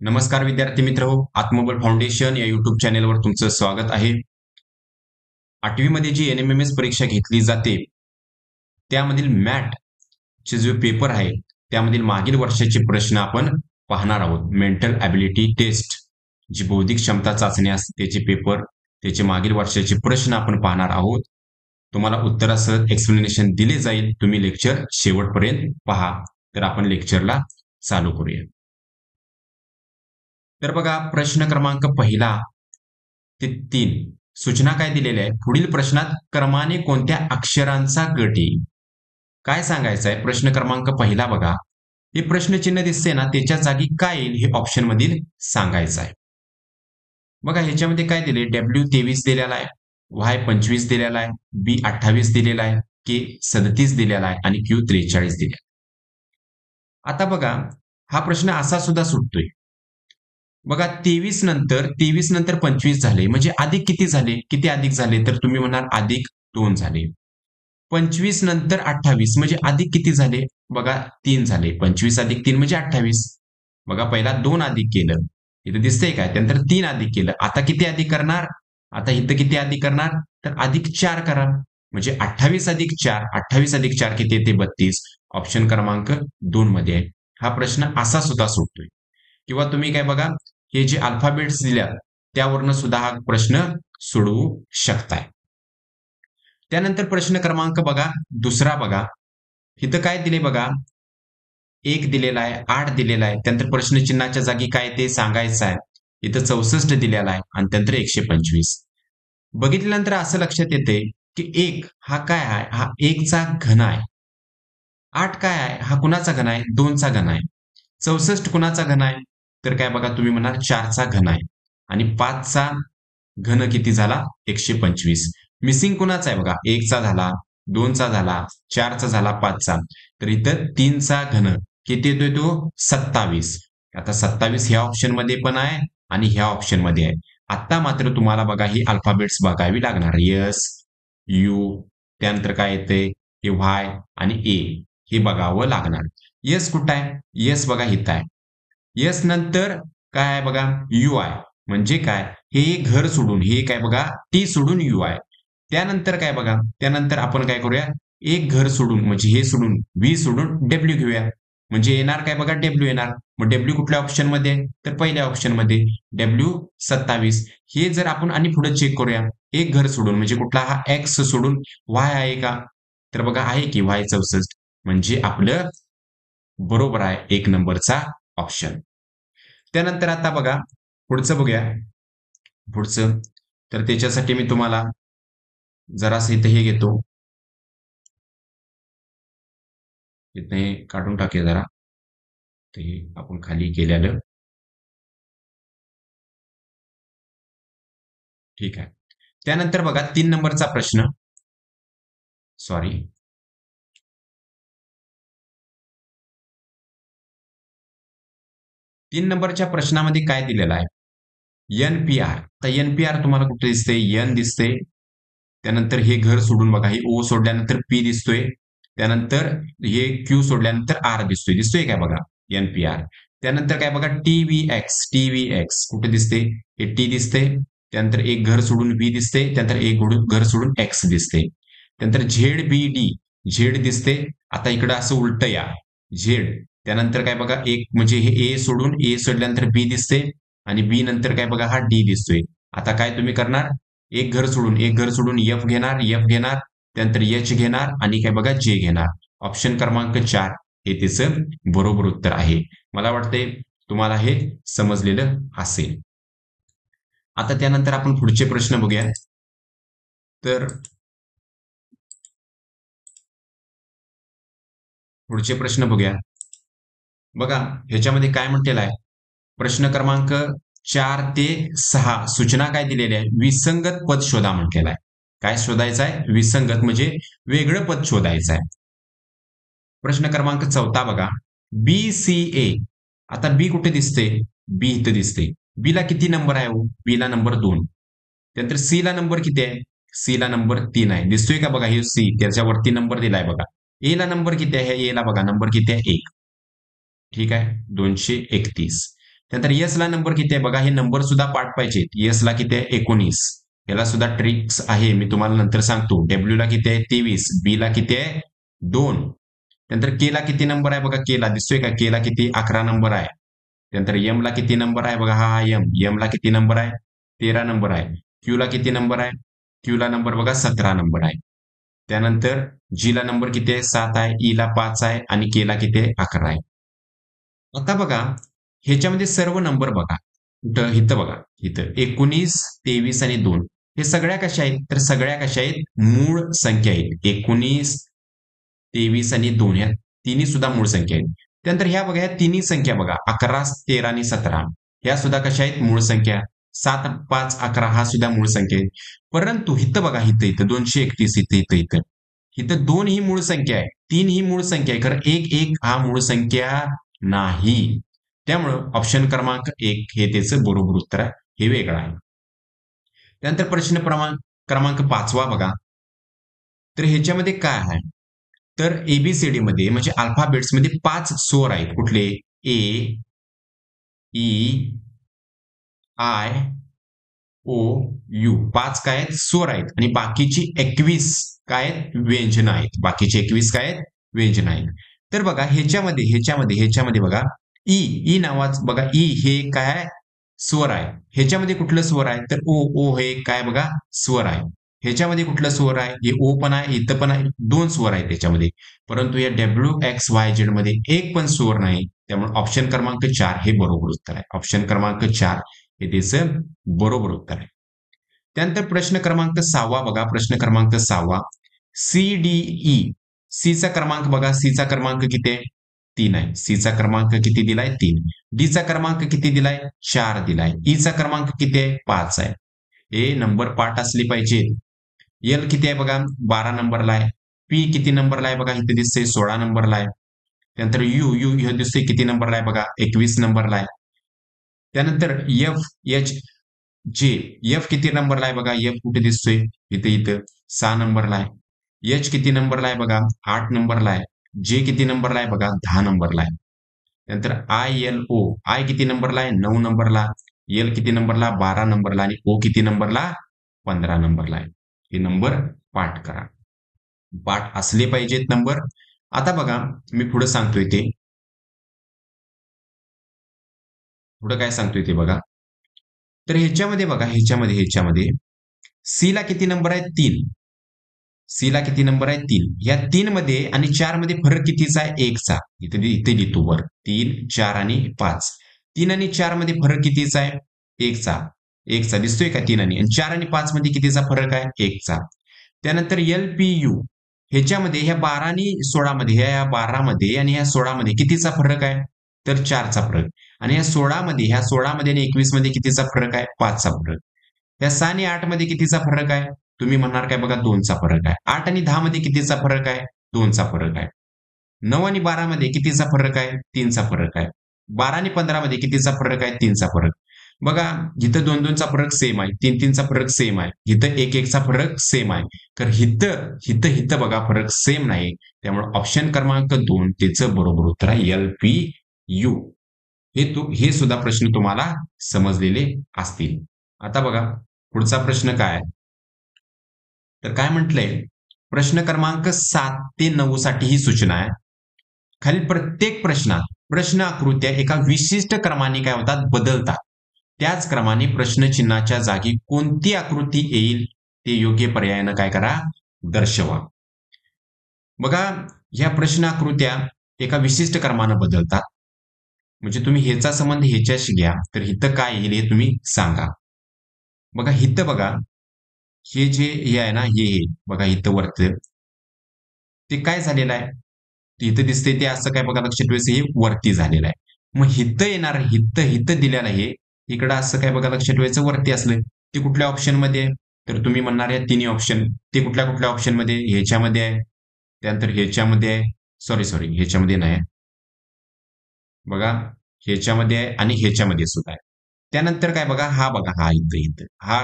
नमस्कार विद्यार्थी मित्र हो, आत्मबळ फाउंडेशन या युट्यूब चॅनेलवर तुमचं स्वागत आहे. 8वी मध्ये जी NMMS परीक्षा घेतली जाते त्यामधील मॅट चे जो पेपर आहे त्यामधील मागील वर्षाचे प्रश्न आपण पाहणार आहोत. मेंटल ॲबिलिटी टेस्ट जी बौद्धिक क्षमता चाचणी असते त्याचे पेपर, त्याचे मागील वर्षाचे प्रश्न आपण पाहणार आहोत. तुम्हाला उत्तरासह एक्सप्लेनेशन दिले जाईल. तुम्ही लेक्चर शेवटपर्यंत पहा. तर आपण लेक्चरला चालू करूया. तर बघा, प्रश्न क्रमांक पहिला ते 3 सूचना काय दिलेल्या आहे? पुढील प्रश्नात क्रमाने कोणत्या अक्षरांचा गट येईल? काय सांगायचं आहे? प्रश्न क्रमांक पहिला बघा, हे प्रश्नचिन्ह दिसते ना, त्याच्या जागी काय येईल हे ऑप्शन मधील सांगायचं आहे. बघा, ह्याच्यामध्ये काय दिले? W23 दिलेला आहे, Y25 दिलेला आहे, B28 दिलेला आहे, K37 दिलेला आहे आणि Q43 दिलेला आहे. आता बघा, हा प्रश्न असा सुद्धा सुटतोय. बघा, 23 नंतर 25 झाले म्हणजे अधिक किती झाले? किती अधिक झाले? तर तुम्ही म्हणाल अधिक 2 झाले. 25 नंतर 28 म्हणजे अधिक किती झाले? बघा, 3 झाले. 25 अधिक 3 म्हणजे 28. बघा, पहिला 2 अधिक केलं, इथं दिसतंय काय? त्यानंतर 3 अधिक केलं. आता किती अधिक करणार? आता इथं किती अधिक करणार? तर अधिक 4 करा. म्हणजे 28 अधिक 4, 28 अधिक 4 किती येते? 32. ऑप्शन क्रमांक 2 मध्ये आहे. हा प्रश्न असा सुद्धा सुटतोय. किंवा तुम्ही काय बघा, हे जे अल्फाबेट्स दिल्या त्यावरनं सुद्धा हा प्रश्न सोडवू शकताय. त्यानंतर प्रश्न क्रमांक बघा, दुसरा बघा, इथं काय दिले बघा, 1 दिलेला आहे, 8 दिलेला आहे. त्यानंतर प्रश्नचिन्हाच्या जागी काय ते सांगायचं आहे. इथं 64 दिलेला आहे आणि त्यानंतर 125. बघितल्यानंतर असं लक्षात येते की 1 हा काय आहे? हा 1 चा घन आहे. 8 काय आहे? हा कुणाचा घन आहे? 2 चा घन आहे. 64 कुणाचा घन आहे? तर काय बघा, तुम्ही म्हणाल 4 चा घन आहे. आणि 5 चा घन किती झाला? 125. मिसिंग कुणाचा आहे बघा, 1 चा झाला, 2 चा झाला, 4 चा झाला, 5 चा. तर इथं 3 चा घन किती येतोय? तो 27. आता 27 ह्या ऑप्शन मध्ये पण आहे आणि ह्या ऑप्शन मध्ये आहे. आता मात्र तुम्हाला बघा ही अल्फाबेट्स बघावी लागणार. एस, यू, त्यानंतर काय येते? हे वाय आणि ए हे बघावं लागणार. येस कुठं आहे? येस बघा इथं आहे. येस नंतर काय आहे बघा? यू आहे. म्हणजे काय? हे घर सोडून, हे काय बघा, टी सोडून यू आहे. त्यानंतर काय बघा, त्यानंतर आपण काय करूया, एक घर सोडून म्हणजे हे सोडून व्ही सोडून डब्ल्यू घेऊया. म्हणजे येणार काय बघा? डब्ल्यू येणार. मग डब्ल्यू कुठल्या ऑप्शन मध्ये आहे? तर पहिल्या ऑप्शन मध्ये. डब्ल्यू 27. हे जर आपण आणि पुढे चेक करूया, एक घर सोडून म्हणजे कुठला? हा एक्स सोडून वाय आहे का? तर बघा आहे की वाय 64. म्हणजे आपलं बरोबर आहे 1 नंबरचा ऑप्शन. त्यानंतर आता बघा, पुढचं बघूया. पुढचं तर त्याच्यासाठी मी तुम्हाला जरासं इथे हे घेतो. इथे काढून टाकूया जरा. ते आपण खाली केलेलं. ठीक आहे. त्यानंतर बघा 3 नंबरचा प्रश्न. सॉरी. 3 नंबरच्या प्रश्नामध्ये काय दिलेलं आहे? NPR. तर NPR तुम्हाला कुठे दिसते? एन दिसते. त्यानंतर हे घर सोडून बघा, हे ओ सोडल्यानंतर पी दिसतोय. त्यानंतर हे क्यू सोडल्यानंतर आर दिसतोय. दिसतोय काय बघा? NPR. त्यानंतर काय बघा? TVX कुठे दिसते? हे टी दिसते. त्यानंतर एक घर सोडून व्ही दिसते. त्यानंतर एक घर सोडून एक्स दिसते. त्यानंतर ZBD झेड दिसते. आता इकडं असं उलट या, झेड. त्यानंतर काय बघा, एक म्हणजे हे ए सोडून ए सोडल्यानंतर बी दिसते आणि बी नंतर काय बघा, हा डी दिसतोय. आता काय तुम्ही करणार? एक घर सोडून एफ घेणार, त्यानंतर एच घेणार आणि काय बघा, जे घेणार. ऑप्शन क्रमांक 4 हे त्याचं बरोबर उत्तर आहे. मला वाटते तुम्हाला हे समजलेलं असेल. आता त्यानंतर आपण पुढचे प्रश्न बघूया. तर पुढचे प्रश्न बघूया. बघा, ह्याच्यामध्ये काय म्हटलेलं आहे? प्रश्न क्रमांक 4 ते 6 सूचना काय दिलेल्या आहे? विसंगत पद शोधा म्हटलेला आहे. काय शोधायचं आहे? विसंगत म्हणजे वेगळं पद शोधायचं आहे. प्रश्न क्रमांक 4 बघा, BCA. आता बी कुठे दिसते? बी इथं दिसते. बी ला किती नंबर आहे? बी ला नंबर 2. त्यानंतर सी ला नंबर किती आहे? सी ला नंबर 3 आहे. दिसतोय का बघा? हे सी त्याच्यावरती नंबर दिलाय बघा. ए ला नंबर किती आहे? ए ला बघा नंबर किती आहे? 1. ठीक आहे, 231. त्यानंतर यस ला नंबर किती आहे बघा, हे नंबर सुद्धा पाठ पाहिजेत. यस ला किती आहे 19. याला सुद्धा ट्रिक्स आहे, मी तुम्हाला नंतर सांगतो. डब्ल्यू ला किती आहे 23. बी ला किती आहे 2. त्यानंतर के ला किती नंबर आहे बघा, के ला दिसतोय का, के ला किती 11 नंबर आहे. त्यानंतर एम ला किती नंबर आहे बघा, हा एम ला किती नंबर आहे 13 नंबर आहे. क्यू ला किती नंबर आहे, क्यू ला नंबर बघा 17 नंबर आहे. त्यानंतर जी ला नंबर किती आहे 7 आहे, ई ला 5 आहे आणि के ला किती आहे 11 आहे. आता बघा ह्याच्यामध्ये सर्व नंबर बघा, इथं बघा, इथं 19, 23 आणि 2 हे सगळ्या कशा आहेत, तर सगळ्या कशा आहेत मूळ संख्या आहेत. 19, 23 आणि 2 ह्या तिन्ही सुद्धा मूळ संख्या आहेत. त्यानंतर ह्या बघा, ह्या तिन्ही संख्या बघा 11, 13 आणि 17 ह्या सुद्धा कशा आहेत मूळ संख्या. 7, 5, 11 हा सुद्धा मूळ संख्या आहे. परंतु इथं बघा, इथं 231, इथं 2 ही मूळ संख्या आहे, 3 ही मूळ संख्या आहे, खरं 1 हा मूळ संख्या नाही. त्यामुळं ऑप्शन क्रमांक 1 हे त्याचं बरोबर उत्तर आहे, हे वेगळं आहे. त्यानंतर प्रश्न क्रमांक 5 बघा, तर ह्याच्यामध्ये काय आहे, तर एबीसीडी मध्ये म्हणजे अल्फाबेट्स मध्ये 5 स्वर आहेत. कुठले, ए, ई, आय, ओ, यू 5 काय आहेत स्वर आहेत आणि बाकीची 21 काय आहेत व्यंजन आहेत. बाकीची 21 काय आहेत व्यंजन आहेत. तर बघा ह्याच्यामध्ये बघा ई नावाच बघा, ई हे काय आहे स्वर आहे. ह्याच्यामध्ये कुठलं स्वर आहे, तर ओ हे काय बघा स्वर आहे. ह्याच्यामध्ये कुठलं स्वर आहे, हे ओ पण आहे, इथं पण आहे, 2 स्वर आहेत त्याच्यामध्ये. परंतु या WXYZ मध्ये एक पण स्वर नाही. त्यामुळे ऑप्शन क्रमांक 4 हे बरोबर उत्तर आहे. ऑप्शन क्रमांक 4 हे त्याचं बरोबर उत्तर आहे. त्यानंतर प्रश्न क्रमांक 6 बघा, प्रश्न क्रमांक 6 CDE. सी चा क्रमांक बघा, सी चा क्रमांक किती आहे 3 आहे. सी चा क्रमांक किती दिलाय 3. डी चा क्रमांक किती दिलाय 4 दिलाय. ई चा क्रमांक किती आहे 5 आहे. हे नंबर पाठ असले पाहिजे. एल किती आहे बघा 12 नंबरला आहे. पी किती नंबरला आहे बघा, इथे दिसते 16 नंबरला आहे. त्यानंतर यू हे दिसते किती नंबरला आहे बघा 21 नंबरला आहे. त्यानंतर एफ एच जे, एफ किती नंबरला आहे बघा, एफ कुठे दिसतोय इथं 6 नंबरला आहे. एच किती नंबरला आहे बघा 8 नंबरला आहे. जे किती नंबरला आहे बघा 10 नंबरला आहे. नंतर ILO, आय किती नंबरला आहे 9 नंबरला. एल किती नंबरला 12 नंबरला आणि ओ किती नंबरला 15 नंबरला आहे. हे नंबर पाठ करा, पाठ असले पाहिजेत नंबर. आता बघा मी पुढे सांगतोय ते, पुढे काय सांगतोय ते बघा. तर ह्याच्यामध्ये बघा, ह्याच्यामध्ये सी ला किती नंबर आहे 3. सी ला किती नंबर आहे 3. या 3 मध्ये आणि 4 मध्ये फरक कितीचा आहे 1 चा. इथे लिहितो वर 3, 4 आणि 5. 3 आणि 4 मध्ये फरक कितीचा आहे 1 चा. 1 चा दिसतोय का 3 आणि 4 आणि 5 मध्ये कितीचा फरक आहे 1 चा. त्यानंतर LPU ह्याच्यामध्ये ह्या 12 आणि 16 मध्ये, ह्या 12 मध्ये आणि ह्या 16 मध्ये कितीचा फरक आहे, तर 4 चा फरक. आणि ह्या 16 मध्ये आणि 21 मध्ये कितीचा फरक आहे 5 चा फरक. ह्या 6 आणि 8 मध्ये कितीचा फरक आहे, तुम्ही म्हणणार काय बघा 2 चा फरक आहे. 8 आणि 10 मध्ये कितीचा फरक आहे 2 चा फरक आहे. 9 आणि 12 मध्ये कितीचा फरक आहे 3 चा फरक आहे. 12 आणि 15 मध्ये कितीचा फरक आहे 3 चा फरक. बघा इथं 2-2 चा फरक सेम आहे, 3-3 चा फरक सेम आहे, इथं 1-1 चा फरक सेम आहे. तर इथं बघा फरक सेम नाही. त्यामुळे ऑप्शन क्रमांक 2 त्याचं बरोबर उत्तर आहे LPU. हे सुद्धा प्रश्न तुम्हाला समजलेले असतील. आता बघा पुढचा प्रश्न काय आहे, तर काय म्हटलंय, प्रश्न क्रमांक 7 ते 9 साठी ही सूचना आहे. खालील प्रत्येक प्रश्नात प्रश्न आकृत्या एका विशिष्ट क्रमाने काय होतात बदलतात. त्याच क्रमाने प्रश्नचिन्हाच्या जागी कोणती आकृती येईल ते योग्य पर्यायानं काय करा दर्शवा. बघा ह्या प्रश्न आकृत्या एका विशिष्ट क्रमानं बदलतात. म्हणजे तुम्ही ह्याचा संबंध ह्याच्याशी घ्या, तर इथं काय येईल हे तुम्ही सांगा. बघा इथं बघा हे जे हे आहे ना, हे बघा इथं वरती ते काय झालेलं आहे, इथं दिसते ते असं काय बघा लक्षात ठेवायचं, हे वरती झालेलं आहे. मग हिथं येणार हिथं दिलेलं आहे, इकडं असं काय बघा लक्षात ठेवायचं वरती असलं, ते कुठल्या ऑप्शन मध्ये आहे, तर तुम्ही म्हणणार आहे तिन्ही ऑप्शन. ते कुठल्या ऑप्शन मध्ये, ह्याच्यामध्ये आहे, त्यानंतर ह्याच्यामध्ये आहे, सॉरी ह्याच्यामध्ये नाही, बघा ह्याच्यामध्ये आहे आणि ह्याच्यामध्ये सुद्धा आहे. त्यानंतर काय बघा हा इथं हा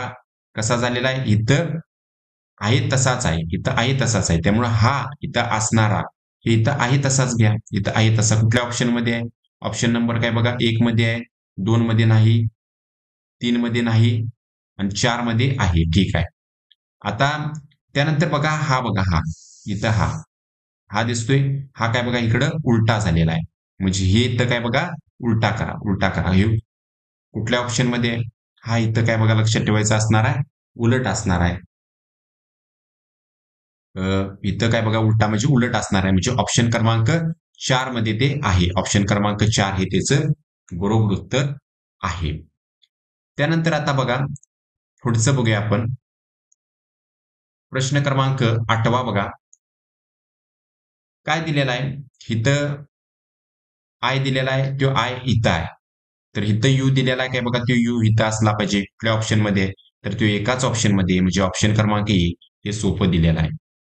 कसा झालेला आहे, इथं आहे तसाच आहे, इथं आहे तसाच आहे. त्यामुळे हा इथं असणारा हे इथं आहे तसाच घ्या, इथं आहे तसा कुठल्या ऑप्शन मध्ये आहे, ऑप्शन नंबर काय बघा 1 मध्ये आहे. 2 मध्ये नाही, 3 मध्ये नाही आणि 4 मध्ये आहे. ठीक आहे. आता त्यानंतर बघा हा इथं हा दिसतोय. हा काय बघा इकडं उलटा झालेला आहे. म्हणजे हे इथं काय बघा उलटा करा. हे कुठल्या ऑप्शन मध्ये आहे? हा इथं काय बघा लक्षात ठेवायचं असणार आहे, उलट असणार आहे. इथं काय बघा उलटा म्हणजे उलट असणार आहे. म्हणजे ऑप्शन क्रमांक 4 मध्ये ते आहे. ऑप्शन क्रमांक 4 हे त्याचं बरोबर उत्तर आहे. त्यानंतर आता बघा पुढचं बघूया आपण. प्रश्न क्रमांक 8 बघा. काय दिलेला आहे? इथं आय दिलेला आहे, तो आय इथं आहे. तर इथं यू दिलेला आहे काय बघा, तो यू इथं असला पाहिजे कुठल्या ऑप्शन मध्ये, तर तो एकाच ऑप्शन मध्ये म्हणजे ऑप्शन क्रमांक ए हे सोपं दिलेलं आहे.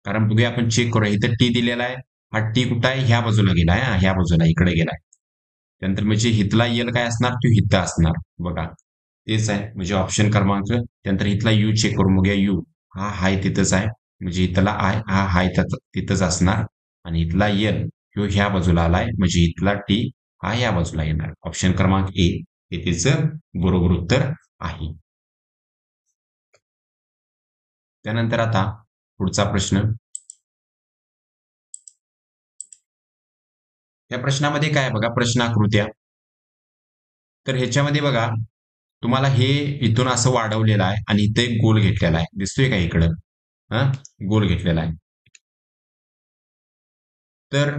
कारण बघूया आपण चेक करूया. इथं टी दिलेला आहे. हा टी कुठं आहे? ह्या बाजूला गेलाय, ह्या बाजूला इकडे गेलाय. त्यानंतर म्हणजे हितला यल काय असणार, तो हित असणार. बघा तेच आहे म्हणजे ऑप्शन क्रमांक. त्यानंतर इथला यू चेक करून बघूया. यू हा हाय तिथंच आहे. म्हणजे इथला आय हा हाय तिथंच असणार. आणि इथला यल ह्यो ह्या बाजूला आलाय म्हणजे इथला टी हा या बाजूला येणार. ऑप्शन क्रमांक ए हे त्याचं बरोबर उत्तर आहे. त्यानंतर आता पुढचा प्रश्न. या प्रश्नामध्ये काय आहे बघा, प्रश्न आकृत्या. तर ह्याच्यामध्ये बघा तुम्हाला हे इथून असं वाढवलेलं आहे आणि इथे एक गोल घेतलेला आहे. दिसतोय का इकडं? हा गोल घेतलेला आहे. तर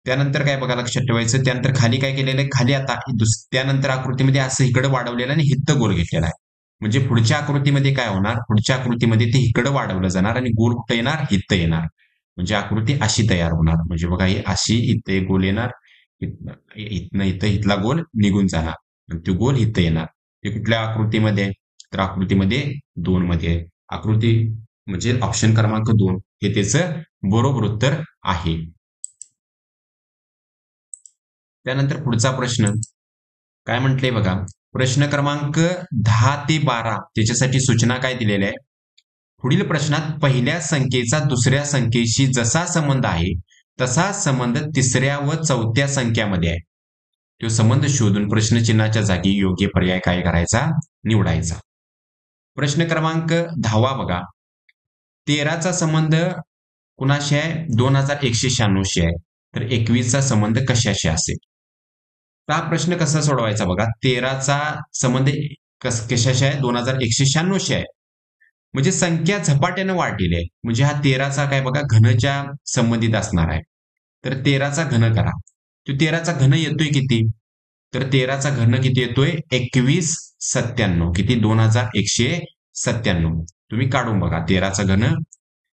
त्यानंतर काय बघा लक्षात ठेवायचं. त्यानंतर खाली काय केलेलं आहे, खाली आता त्यानंतर आकृतीमध्ये असं इकडं वाढवलेलं आणि हित्त गोल घेतलेला आहे. म्हणजे पुढच्या आकृतीमध्ये काय होणार, पुढच्या आकृतीमध्ये ते इकडं वाढवलं जाणार आणि गोल कुठं येणार, हित्त येणार. म्हणजे आकृती अशी तयार होणार. म्हणजे बघा ही अशी इथे गोल येणार, इथनं इथं इथला गोल निघून जाणार आणि तो गोल इथं येणार. हे कुठल्या आकृतीमध्ये, तर आकृतीमध्ये 2 मध्ये. आकृती म्हणजे ऑप्शन क्रमांक 2 हे त्याचं बरोबर उत्तर आहे. त्यानंतर पुढचा प्रश्न काय म्हटलंय बघा. प्रश्न क्रमांक 10 ते 12 त्याच्यासाठी सूचना काय दिलेल्या आहे. पुढील प्रश्नात पहिल्या संख्येचा दुसऱ्या संख्येशी जसा संबंध आहे तसा संबंध तिसऱ्या व चौथ्या संख्यामध्ये आहे. तो संबंध शोधून प्रश्नचिन्हाच्या जागी योग्य पर्याय काय करायचा, निवडायचा. प्रश्न क्रमांक 10 बघा. 13चा संबंध कुणाशी आहे, 2196 आहे. तर 21चा संबंध कशाशी असेल. तर हा प्रश्न कसा सोडवायचा बघा. 13चा संबंध कशाशी आहे, 2196 आहे. म्हणजे संख्या झपाट्याने वाढलेली आहे. म्हणजे हा 13चा काय बघा घनच्या संबंधित असणार आहे. तर 13चा घन करा. तो 13चा घन येतोय किती, तर 13चा घन किती येतोय, 2197. किती, 2197. तुम्ही काढून बघा. 13चा घन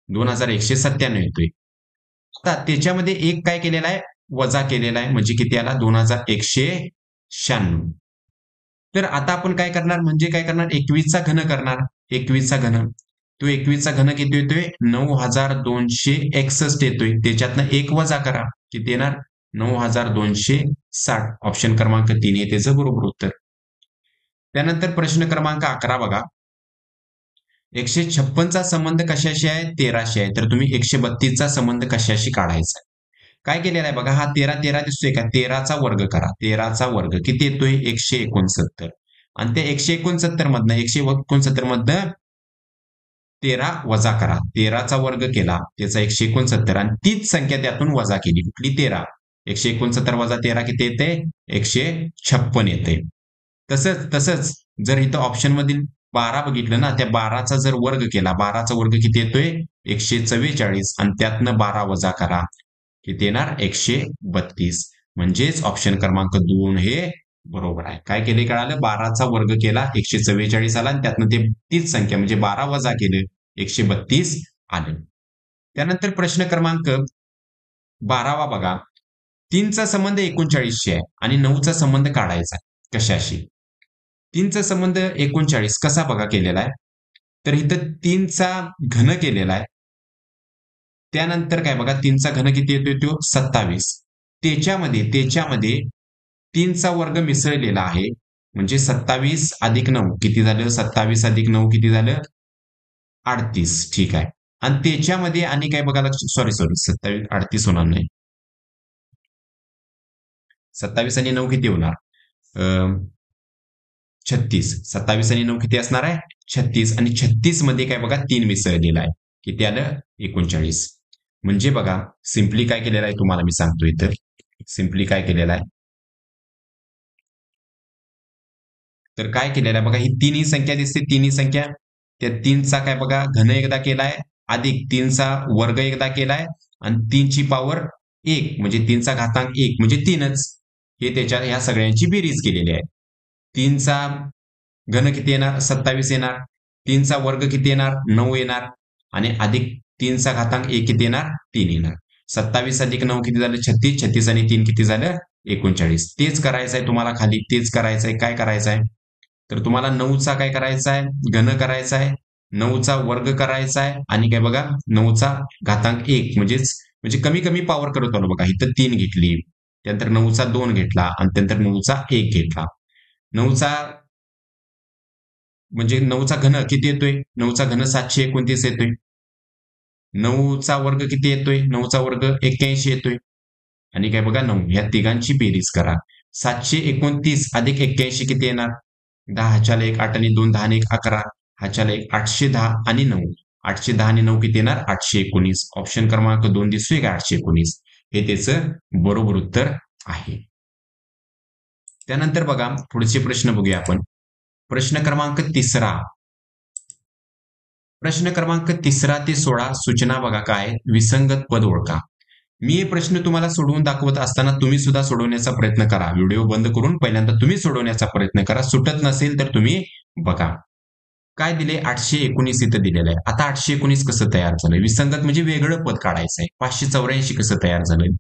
2197 येतोय. आता त्याच्यामध्ये एक काय केलेला आहे, वजा केलेला आहे. म्हणजे किती आला, 2196. तर आता आपण काय करणार, म्हणजे काय करणार, 21चा घन करणार. 21चा घन, तो 21चा घन किती येतोय, 9261 येतोय. त्याच्यातनं एक वजा करा, किती येणार, 9260. ऑप्शन क्रमांक 3 हे त्याचं बरोबर उत्तर. त्यानंतर प्रश्न क्रमांक 11 बघा. 156चा संबंध कशाशी आहे, 13शी आहे. तर तुम्ही 132चा संबंध कशाशी काढायचा. काय केलेला आहे बघा. हा 13 दिसतोय का, 13चा वर्ग करा. 13चा वर्ग किती येतोय, 169. आणि ते 169 मधनं 169 मधनं 13 वजा करा. 13चा वर्ग केला त्याचा 169 आणि तीच संख्या त्यातून वजा केली. कुठली, 13. 169 वजा 13 किती येते, 156 येते. तसंच जर इथं ऑप्शन मधील 12 बघितलं ना, त्या 12चा जर वर्ग केला, 12चा वर्ग किती येतोय, 144 आणि त्यातनं 12 वजा करा, किती येणार, 132. म्हणजेच ऑप्शन क्रमांक 2 हे बरोबर आहे. काय केले कळालं, 12चा वर्ग केला 144 आला आणि त्यातनं ते तीच संख्या म्हणजे 12 वजा केलं 132 आलं. त्यानंतर प्रश्न क्रमांक 12 बघा. 3चा संबंध 39शी आहे आणि 9चा संबंध काढायचा कशाशी. 3चा संबंध 39 कसा बघा केलेला आहे, तर इथं 3चा घन केलेला आहे. त्यानंतर काय बघा, 3चा घन किती येतोय, तो 27. त्याच्यामध्ये 3चा वर्ग मिसळलेला आहे. म्हणजे 27 अधिक 9 किती झालं, 27 अधिक 9 किती झालं, 38. ठीक आहे. आणि त्याच्यामध्ये आणि काय बघा, सॉरी 27 38 होणार नाही. 27 आणि 9 किती होणार, 36. 27 आणि 9 किती असणार आहे? 36. आणि 36 मध्ये काय बघा 3 मिसळलेला आहे. किती आलं? 39. म्हणजे बघा सिम्पली काय केलेलं आहे तुम्हाला मी सांगतो इथं. सिम्पली काय केलेलं आहे, तर काय केलेलं आहे बघा, ही तिन्ही संख्या दिसते, तिन्ही संख्या, त्या तीनचा काय बघा घन एकदा केलाय, अधिक तीनचा वर्ग एकदा केलाय, आणि तीनची पॉवर 1 म्हणजे तीनचा घातांक 1 म्हणजे 3च. हे त्याच्या ह्या सगळ्यांची बेरीज केलेली आहे. तीनचा घन किती येणार? 27 येणार. तीनचा वर्ग किती येणार? 9 येणार. आणि अधिक तीनचा घातांक 1 किती येणार? 3 येणार. 27 अधिक 9 किती झालं? 36. 36 आणि 3 किती झालं? 39. तेच करायचं आहे तुम्हाला खाली, तेच करायचं आहे. काय करायचं आहे, तर तुम्हाला 9चा काय करायचा आहे? घन करायचा आहे. 9चा वर्ग करायचा आहे. आणि काय बघा 9चा घातांक 1 म्हणजे कमी कमी पॉवर करत आलो बघा. इथं 3 घेतली, त्यानंतर 9चा 2 घेतला, आणि त्यानंतर 9चा 1 घेतला. 9चा म्हणजे 9चा घन किती येतोय? 9चा घन 729 येतोय. 9चा वर्ग किती येतोय? 9चा वर्ग 81 येतोय. आणि काय बघा 9 ह्या तिघांची बेरीज करा. 729 अधिक 81 किती येणार? 10 हाच्याला 1 8 आणि 2 10 आणि 1 11, हाच्याला 1 810 आणि 9. 810 आणि 9 किती येणार? 819. ऑप्शन क्रमांक 2 दिसतोय का? 819 हे त्याचं बरोबर उत्तर आहे. त्यानंतर बघा पुढचे प्रश्न बघूया आपण. प्रश्न क्रमांक 3. प्रश्न क्रमांक 3 ते 16 सूचना बघा काय? विसंगत पद ओळखा. मी हे प्रश्न तुम्हाला सोडवून दाखवत असताना तुम्ही सुद्धा सोडवण्याचा प्रयत्न करा. व्हिडिओ बंद करून पहिल्यांदा तुम्ही सोडवण्याचा प्रयत्न करा. सुटत नसेल तर तुम्ही बघा. काय दिले? 819 इथं दिलेलं आहे. आता 819 कसं तयार झालं? विसंगत म्हणजे वेगळं पद काढायचं आहे. 584 कसं तयार झालं?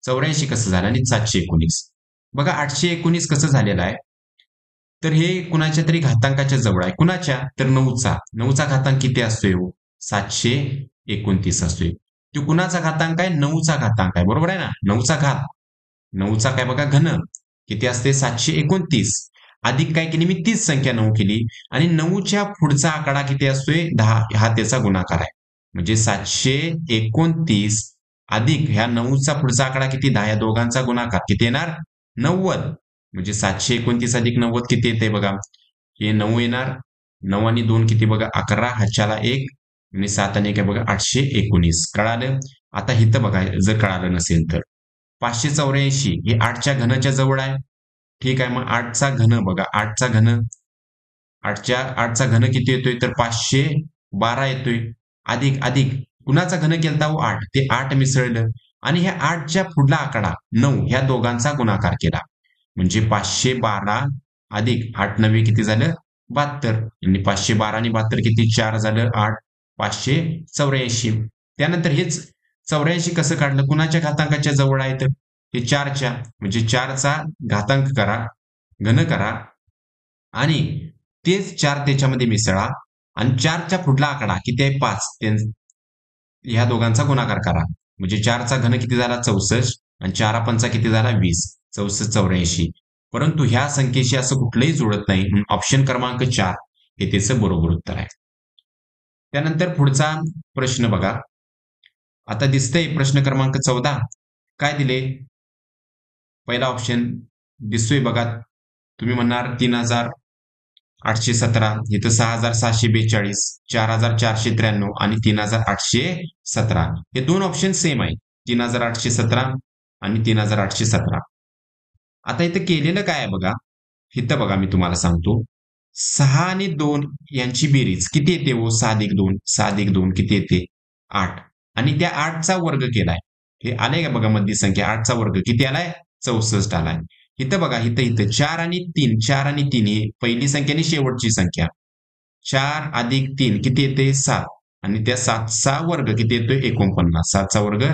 84 कसं झालं? आणि 719. बघा 819 कसं झालेलं आहे, तर हे कुणाच्या तरी घातांकाच्या जवळ आहे. कुणाच्या? तर 9चा. 9चा घातांक किती असतोय? 729 असतोय. तो कुणाचा घातांक आहे? 9चा घातांक आहे. बरोबर आहे ना? 9चा घात. 9चा काय बघा घन किती असते? 729. अधिक काय केली मी? 30 संख्या 9 केली, आणि 9च्या पुढचा आकडा किती असतोय? 10. हा त्याचा गुणाकार आहे. म्हणजे 729 अधिक ह्या 9चा पुढचा आकडा किती? 10. या दोघांचा गुणाकार किती येणार? 90. म्हणजे 729 अधिक 90 किती येते बघा? हे 9 येणार. 9 आणि 2 किती बघा? 11. हाच्याला 1 आणि 7 आणि काय बघा? 819. कळालं? आता इथं बघा जर कळालं नसेल तर 584 हे 8च्या घनाच्या जवळ आहे. ठीक आहे, मग 8चा घन बघा. 8चा घन 8चा घन किती येतोय? तर 512 येतोय. अधिक अधिक कुणाचा घन केलता हो? 8. ते 8 मिसळलं, आणि ह्या 8च्या पुढला आकडा 9 ह्या दोघांचा गुणाकार केला. म्हणजे 512 अधिक 8 9 किती झालं? 72. आणि 512 आणि 72 किती? 4 झालं 8. 584. त्यानंतर हेच 84 कसं काढलं? कुणाच्या घातांकाच्या जवळ आहे? तर हे 4च्या, म्हणजे 4चा घातांक करा, घन करा, आणि तेच 4 त्याच्यामध्ये मिसळा, आणि 4च्या पुढला आकडा किती आहे? 5. ह्या दोघांचा गुणाकार करा. म्हणजे 4चा घन किती झाला? 64. आणि 4 पंचा किती झाला? 20. 64 84. परंतु ह्या संख्येशी असं कुठलंही जुळत नाही. ऑप्शन क्रमांक 4 हे त्याचं बरोबर उत्तर आहे. त्यानंतर पुढचा प्रश्न बघा. आता दिसतंय प्रश्न क्रमांक 14. काय दिले? पहिला ऑप्शन दिसतोय बघा. तुम्ही म्हणणार 3817, इथं 6742, 4493 आणि 3817. हे दोन ऑप्शन सेम आहे. 3817 आणि 3817. आता इथं केलेलं काय आहे बघा. इथं बघा मी तुम्हाला सांगतो. 6 आणि 2 यांची बेरीज किती येते हो? 6 अधिक 2. 6 अधिक 2 किती येते? 8. आणि त्या 8चा वर्ग केलाय. हे आलंय का बघा मधली संख्या? 8चा वर्ग किती आलाय? 64 आलाय. इथं बघा, इथं 4 आणि 3. 4 आणि 3 ही पहिली संख्या आणि शेवटची संख्या. 4 अधिक 3 किती येते? 7. आणि त्या 7चा वर्ग किती येतोय? 49. 7चा वर्ग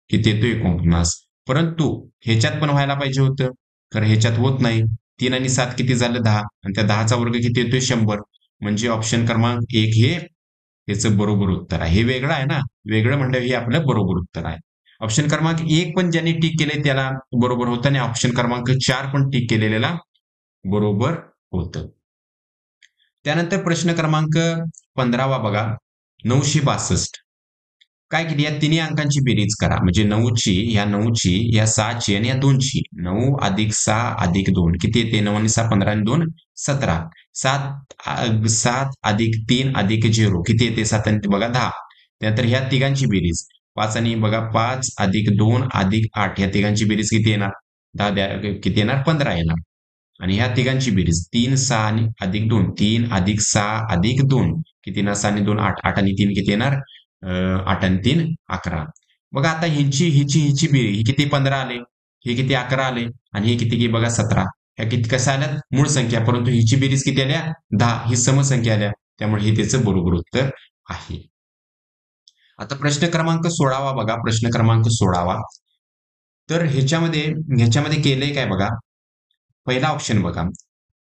किती येतोय? 49. परंतु ह्याच्यात पण व्हायला पाहिजे होतं, तर ह्याच्यात होत नाही. 3 आणि 7 किती झालं? 10. आणि त्या 10चा वर्ग किती येतोय? 100. म्हणजे ऑप्शन क्रमांक 1 हे त्याचं बरोबर उत्तर आहे. हे वेगळं आहे ना, वेगळं म्हणलं हे आपलं बरोबर उत्तर आहे. ऑप्शन क्रमांक 1 पण ज्यांनी टिक केले त्याला बरोबर होतं, आणि ऑप्शन क्रमांक 4 पण टिक केलेल्याला बरोबर होतं. त्यानंतर प्रश्न क्रमांक 15 बघा. 962. काय केली, या तिन्ही अंकांची बेरीज करा. म्हणजे 9ची, या 9ची, या 6ची आणि या 2ची. 9 अधिक 6 अधिक 2 किती येते? 9 आणि 6 15 आणि 2 17. 7 अधिक 3 अधिक 0 किती येते? 7 आणि बघा 10. त्यानंतर ह्या तिघांची बेरीज 5 आणि बघा 5 अधिक 2 अधिक 8 या तिघांची बेरीज किती येणार? 10 द्या, किती येणार? 15 येणार. आणि ह्या तिघांची बेरीज 3 6 आणि अधिक 2 3 अधिक 6 अधिक 2 किती येणार? 6 आणि 2 8 8 आणि 3 किती येणार? 8 आणि 3 11. बघा आता हिची बेरीज ही किती? 15 आले, हे किती? 11 आले आणि हे किती? बघा 17. ह्या किती कशा आल्यात? मूळ संख्या, परंतु हिची बेरीज किती आल्या? 10. ही समसंख्या आल्या, त्यामुळे हे त्याचं बरोबर उत्तर आहे. आता प्रश्न क्रमांक 16 बघा. प्रश्न क्रमांक 16. तर ह्याच्यामध्ये केलंय काय बघा. पहिला ऑप्शन बघा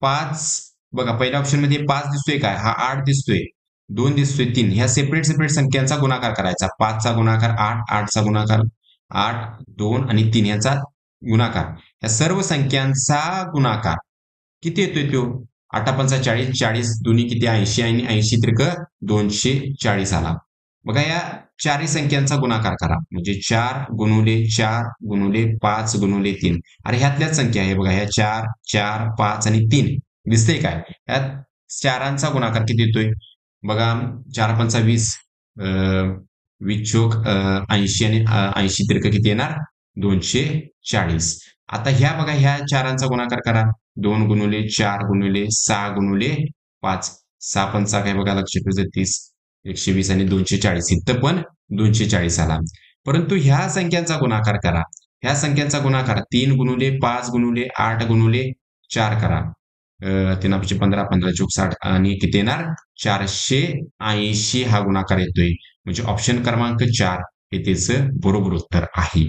5. बघा पहिल्या ऑप्शन मध्ये 5 दिसतोय काय? हा 8 दिसतोय, 2 दिसतोय, 3. ह्या सेपरेट सेपरेट संख्यांचा गुणाकार करायचा. 5 चा गुणाकार 8, 8 चा गुणाकार 8, 2 आणि 3 याचा गुणाकार. या सर्व संख्यांचा गुणाकार किती येतोय तो? 8 पंचा 40, 40 दोन्ही किती? 80 आणि 80 त्रिक 240 आला. बघा या चारही संख्यांचा गुणाकार करा. म्हणजे 4 गुणुले 4 गुणुले 5 गुणुले 3. अरे ह्यातल्याच संख्या आहे बघा, ह्या 4 4 5 आणि 3 दिसतंय काय? ह्यात चारांचा गुणाकार किती येतोय बघा. 4 पंचा 20, 20 चोक 80 आणि 80 त्रिक किती येणार? 240. आता ह्या बघा ह्या चारांचा गुणाकार करा. 2 गुणुले 4 गुणुले 6 गुणुले 5. 6 पंचा काय बघा, लक्षात ठेवायचं 30, 120 आणि 240. इथं पण 240 आला. परंतु ह्या संख्यांचा गुणाकार करा. ह्या संख्यांचा गुणाकार 3 गुणुले 5 गुणुले 8 गुणुले 4 करा. 3 15, 15 चोक 60 आणि किती येणार? 480 हा गुणाकार येतोय. म्हणजे ऑप्शन क्रमांक 4 हे त्याचं बरोबर उत्तर आहे.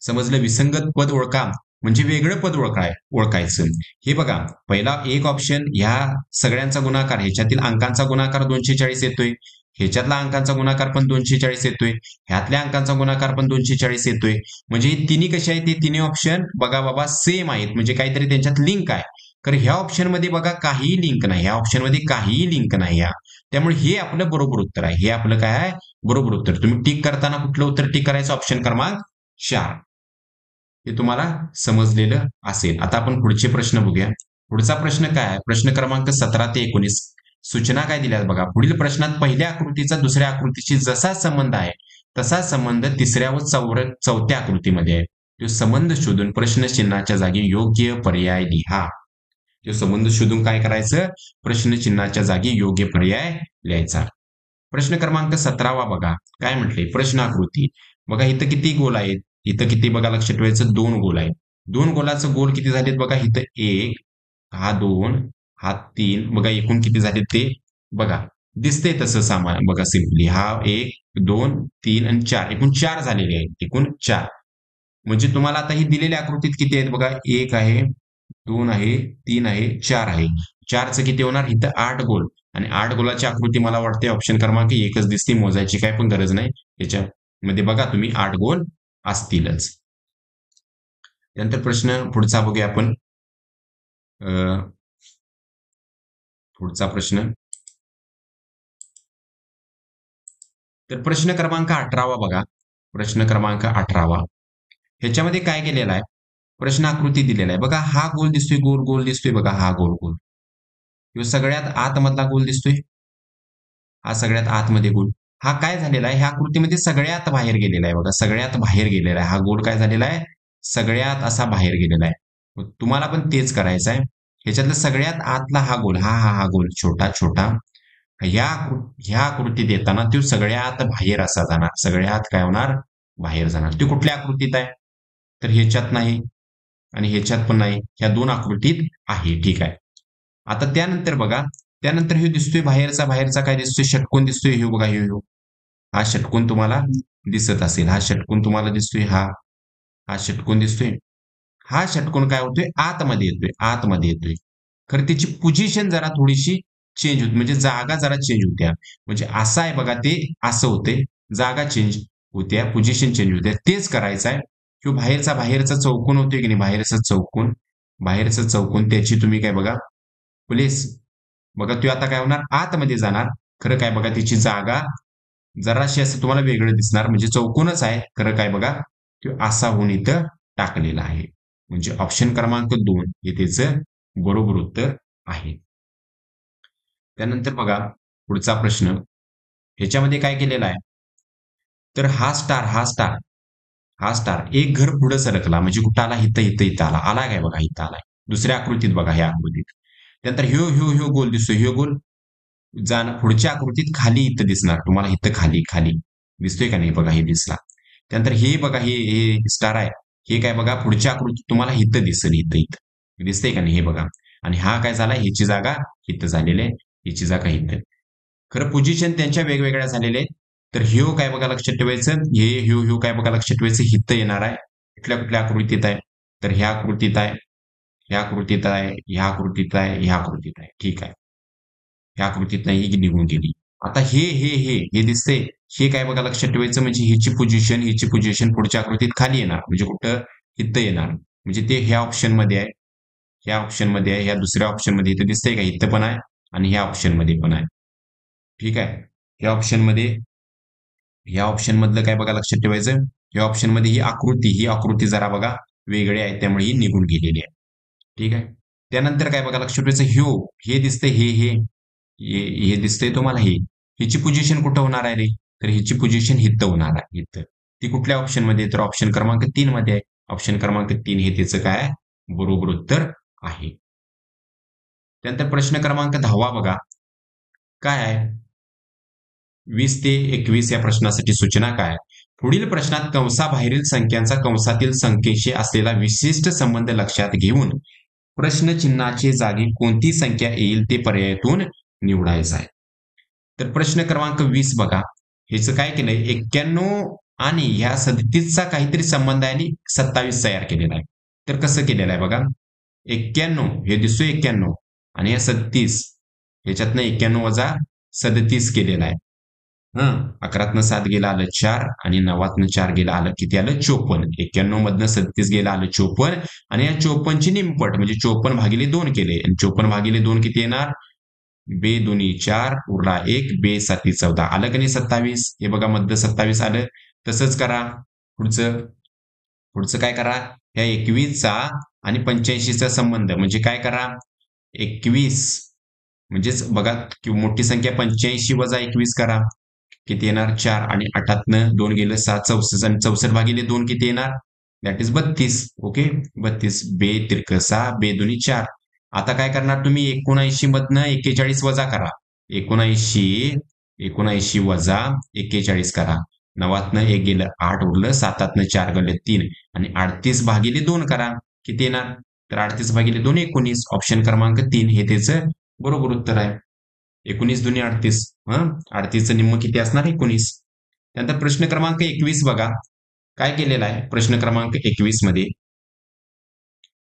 समजलं? विसंगत पद ओळखा म्हणजे वेगळं पद ओळखायचं. हे बघा पहिला एक ऑप्शन, ह्या सगळ्यांचा गुणाकार, ह्याच्यातील अंकांचा गुणाकार 240 येतोय, ह्याच्यातला अंकांचा गुणाकार पण 240 येतोय, ह्यातल्या अंकांचा गुणाकार पण 240 येतोय. म्हणजे हे तिन्ही कसे आहेत? ते तिन्ही ऑप्शन बघा बाबा सेम आहेत, म्हणजे काहीतरी त्यांच्यात लिंक आहे. कारण ह्या ऑप्शन मध्ये बघा काहीही लिंक नाही, ह्या ऑप्शन मध्ये काहीही लिंक नाही या. त्यामुळे हे आपलं बरोबर उत्तर आहे. हे आपलं काय आहे? बरोबर उत्तर. तुम्ही टिक करताना कुठलं उत्तर टिक करायचं? ऑप्शन क्रमांक 4. हे तुम्हाला समजलेलं असेल. आता आपण पुढचे प्रश्न बघूया. पुढचा प्रश्न काय आहे? प्रश्न क्रमांक 17 ते 19. सूचना काय दिल्यात बघा. पुढील प्रश्नात पहिल्या आकृतीचा दुसऱ्या आकृतीशी जसा संबंध आहे तसा संबंध तिसऱ्या व चौथ्या आकृतीमध्ये आहे. तो संबंध शोधून प्रश्नचिन्हाच्या जागी योग्य पर्याय लिहा. तो संबंध शोधून काय करायचं? प्रश्नचिन्हाच्या जागी योग्य पर्याय लिहायचा. प्रश्न क्रमांक 17 बघा. काय म्हटले? प्रश्न आकृती बघा. इथं किती गोल आहेत? इथं किती बघा, लक्षात ठेवायचं 2 गोल आहेत. 2 गोलाचं गोल किती झालेत बघा. इथं 1, हा 2, हा 3. बघा एकूण किती झाले ते बघा. दिसते तसं सामान बघा सिंपली. हा 1 2 3 आणि 4, एकूण 4 झालेले आहेत. एकूण 4. म्हणजे तुम्हाला आता ही दिलेल्या आकृतीत किती आहेत बघा. 1 आहे, 2 आहे, 3 आहे, 4 आहे. 4चं किती होणार? इथं 8 गोल. आणि 8 गोलाची आकृती मला वाटते ऑप्शन क्रमांक 1च दिसते. मोजायची काय पण गरज नाही. याच्यामध्ये बघा तुम्ही 8 गोल असतीलच. त्यानंतर प्रश्न पुढचा बघूया आपण. पुढचा प्रश्न. तर प्रश्न क्रमांक 18 बघा. प्रश्न क्रमांक 18. ह्याच्यामध्ये काय केलेलं आहे? प्रश्न आकृती दिलेला आहे बघा. हा गोल दिसतोय, गोल गोल दिसतोय बघा. हा गोल गोल ह्यो सगळ्यात आतमधला गोल दिसतोय. हा सगळ्यात आतमध्ये गोल. हा काय झालेला आहे? ह्या आकृतीमध्ये सगळ्यात बाहेर गेलेला आहे बघा. सगळ्यात बाहेर गेलेला आहे हा गोल. काय झालेला आहे? सगळ्यात असा बाहेर गेलेला आहे. तुम्हाला पण तेच करायचं आहे. ह्याच्यातला सगळ्यात आतला हा गोल, हा गोल छोटा छोटा, ह्या आकृतीत येताना तो सगळ्यात बाहेर असा जाणार. सगळ्यात काय होणार? बाहेर जाणार. तो कुठल्या आकृतीत आहे? तर ह्याच्यात नाही आणि ह्याच्यात पण नाही. ह्या 2 आकृतीत आहे. ठीक आहे. आता त्यानंतर बघा. त्यानंतर हे दिसतोय बाहेरचा. बाहेरचा काय दिसतोय? षटकोन दिसतोय. हे बघा, हे हा षटकोन तुम्हाला दिसत असेल. हा षटकोन तुम्हाला दिसतोय. हा षटकोन दिसतोय. हा षटकोन काय होतोय? आतमध्ये येतोय. आतमध्ये येतोय. खरं त्याची पोझिशन जरा थोडीशी चेंज होते, म्हणजे जागा जरा चेंज होत्या. म्हणजे असं आहे बघा, ते असं होते. जागा चेंज होत्या, पोझिशन चेंज होत्या. तेच करायचं आहे. किंवा बाहेरचा चौकोन होतोय की नाही? बाहेरचा चौकोन त्याची तुम्ही काय बघा प्लेस बघा. तो आता काय होणार? आतमध्ये जाणार. खरं काय बघा, त्याची जागा जराशी असं तुम्हाला वेगळं दिसणार, म्हणजे चौकोनच आहे खरं, काय बघा तो असा होऊन इथं टाकलेला आहे. म्हणजे ऑप्शन क्रमांक 2 हे त्याचं बरोबर उत्तर आहे. त्यानंतर बघा पुढचा प्रश्न, ह्याच्यामध्ये काय केलेला आहे, तर हा स्टार एक घर पुढे सरकला, म्हणजे कुठं आला, इथं आला, आला काय बघा, इथं आलाय दुसऱ्या आकृतीत, बघा ह्या आकृतीत. त्यानंतर ह्यो ह्यो ह्यो गोल दिसतोय, ह्यो गोल पुढच्या आकृतीत खाली इथं दिसणार तुम्हाला, इथं खाली खाली दिसतोय का नाही बघा, हे दिसला. त्यानंतर हे बघा, हे स्टार आहे, हे काय बघा पुढच्या आकृतीत तुम्हाला इथं दिसेल, इथं दिसतंय का नाही हे बघा. आणि हा काय झाला, ह्याची जागा इथं झालेली आहे, ह्याची जागा इथं. खरं पोझिशन त्यांच्या वेगवेगळ्या झालेल्या आहेत. तर ह्यो काय बघा लक्षात ठेवायचं, ह्यो ह्यो काय बघा लक्षात ठेवायचं, हित येणार आहे. कुठल्या कुठल्या आकृतीत आहे, तर ह्या आकृतीत आहे, ह्या आकृतीत आहे, ह्या आकृतीत आहे, ह्या आकृतीत आहे. ठीक आहे, ह्या आकृतीत नाही, ही निघून गेली. आता हे दिसतंय, हे काय बघा लक्षात ठेवायचं, म्हणजे ह्याची पोझिशन पुढच्या आकृतीत खाली येणार, म्हणजे कुठं हित येणार, म्हणजे ते ह्या ऑप्शन मध्ये आहे, ह्या ऑप्शन मध्ये आहे, ह्या दुसऱ्या ऑप्शन मध्ये इथं दिसतंय का, इथं पण आहे आणि ह्या ऑप्शन मध्ये पण आहे. ठीक आहे, ह्या ऑप्शन मध्ये, ह्या ऑप्शन मधलं काय बघा लक्षात ठेवायचं, ह्या ऑप्शन मध्ये ही आकृती जरा बघा वेगळी आहे, त्यामुळे ही निघून गेलेली आहे. ठीक आहे, त्यानंतर काय बघा लक्षात ठेवायचं, हे दिसतंय, हे दिसतंय तुम्हाला, ह्याची पोझिशन कुठं होणार आहे रे, तर ह्याची पोझिशन हित होणार आहे, इथं. ती कुठल्या ऑप्शन मध्ये, तर ऑप्शन क्रमांक 3 मध्ये आहे. ऑप्शन क्रमांक 3 हे त्याचं काय बरोबर उत्तर आहे. त्यानंतर प्रश्न क्रमांक 10 बघा काय आहे, 20 ते 21 या प्रश्नासाठी सूचना काय, पुढील प्रश्नात कंसाबाहेरील संख्यांचा कंसातील संख्येशी असलेला विशिष्ट संबंध लक्षात घेऊन प्रश्नचिन्हाचे जागी कोणती संख्या येईल ते पर्यायातून निवडायचं आहे. तर प्रश्न क्रमांक 20 बघा, ह्याचं काय केलंय, 91 आणि ह्या 37चा काहीतरी संबंध आहे आणि 27 तयार केलेला आहे. तर कसं केलेलं आहे बघा, 91 हे दिसतोय 91 आणि या 37, ह्याच्यातनं 91 वजा 37 केलेला आहे. 11तनं 7 गेला आलं 4 आणि 9तनं 4 गेला आलं किती आलं 54. 91 मधनं 37 गेला आलं 54 आणि या 54 ची निमपट म्हणजे 54 भागिले 2 केले आणि 54 भागिले 2 किती येणार, बे दोन्ही 4 उरला 1, बे 7 14 आलं की नाही 27. हे बघा मधलं 27 आलं. तसंच करा पुढचं, पुढचं काय करा, ह्या 21चा आणि 85चा संबंध म्हणजे काय करा, 21 म्हणजेच बघा मोठी संख्या 85 वजा 21 करा, किती येणार 4 आणि 8तनं 2 गेलं 7, 64 आणि 64 भागिले 2 किती येणार, दॅट इज 32. ओके 32, बे तिरक 6, बे दोन्ही 4. आता काय करणार तुम्ही, 79 मधनं 41 वजा करा, 79 वजा 41 करा, 9तनं 1 गेलं 8 उरलं, 7तनं 4 गेलं 3 आणि 38 भागिले 2 करा, किती येणार, तर 38 भागिले 2 19. ऑप्शन क्रमांक 3 हे त्याचं बरोबर उत्तर आहे. 19 दुनी 38, 38चं निम्म किती असणार 19. त्यानंतर प्रश्न क्रमांक 21 बघा काय केलेला आहे, प्रश्न क्रमांक 21 मध्ये